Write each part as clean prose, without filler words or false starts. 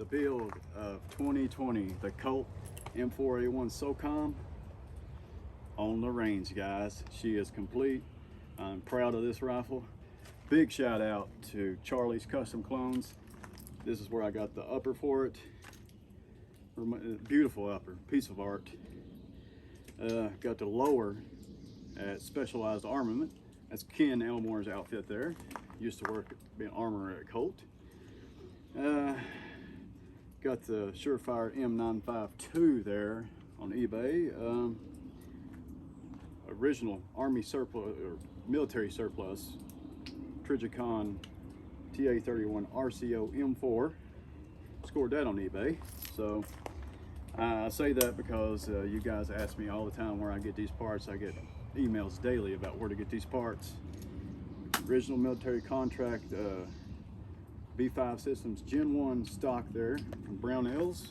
build of 2020, the Colt M4A1 SOCOM on the range, guys. She is complete. I'm proud of this rifle. Big shout out to Charlie's Custom Clones. This is where I got the upper for it. Beautiful upper, piece of art. Got the lower at Specialized Armament. That's Ken Elmore's outfit there. Used to work being armorer at Colt. Got the Surefire M952 there on eBay. Original Army surplus or military surplus Trigicon TA31 RCO M4. Scored that on eBay. So I say that because you guys ask me all the time where I get these parts. I get emails daily about where to get these parts. Original military contract B5 Systems Gen 1 stock there from Brownells.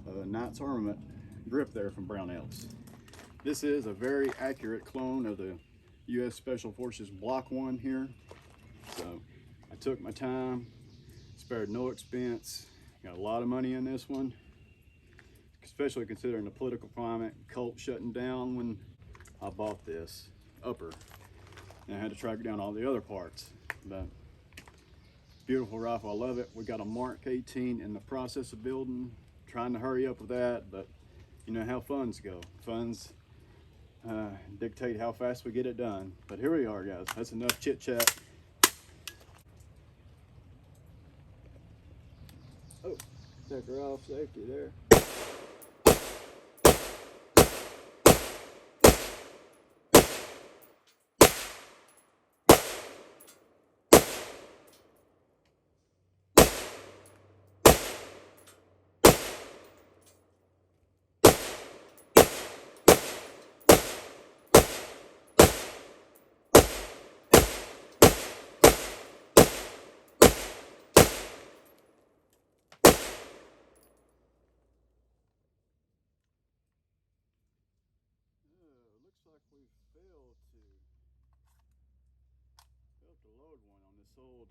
Knights Armament grip there from Brownells. This is a very accurate clone of the U.S. Special Forces Block 1 here. So I took my time, spared no expense, got a lot of money in this one, especially considering the political climate, Colt shutting down when I bought this upper. And I had to track down all the other parts. But beautiful rifle, I love it. We got a Mark 18 in the process of building, trying to hurry up with that, but you know how funds go. Funds dictate how fast we get it done. But here we are, guys. That's enough chit chat. Oh, take her off safety there. Like we failed to load one on this old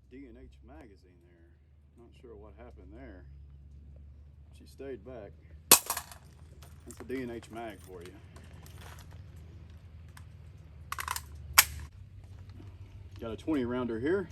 D&H magazine there. Not sure what happened there. She stayed back. That's a D&H mag for you. Got a 20 rounder here.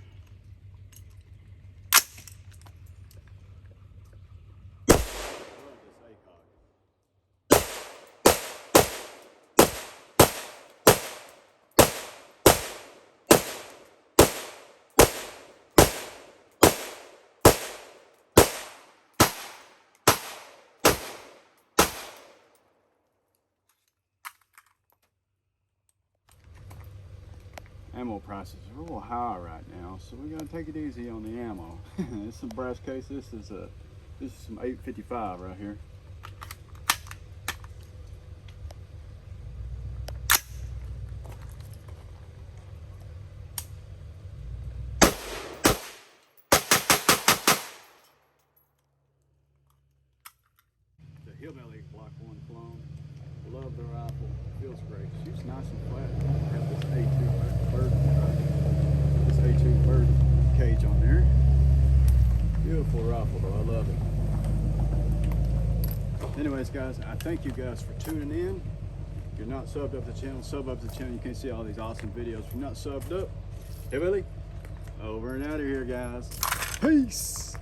Ammo prices are a little high right now, so we gotta take it easy on the ammo. This is a brass case. This is some 855 right here. The Hillbilly Block 1 clone. Love the rifle. Feels great. Shoots nice and flat. Got this A2 bird cage on there. Beautiful rifle though. I love it. Anyways, guys, I thank you guys for tuning in. If you're not subbed up to the channel, sub up to the channel. You can see all these awesome videos. If you're not subbed up, hey Billy, over and out of here, guys. Peace.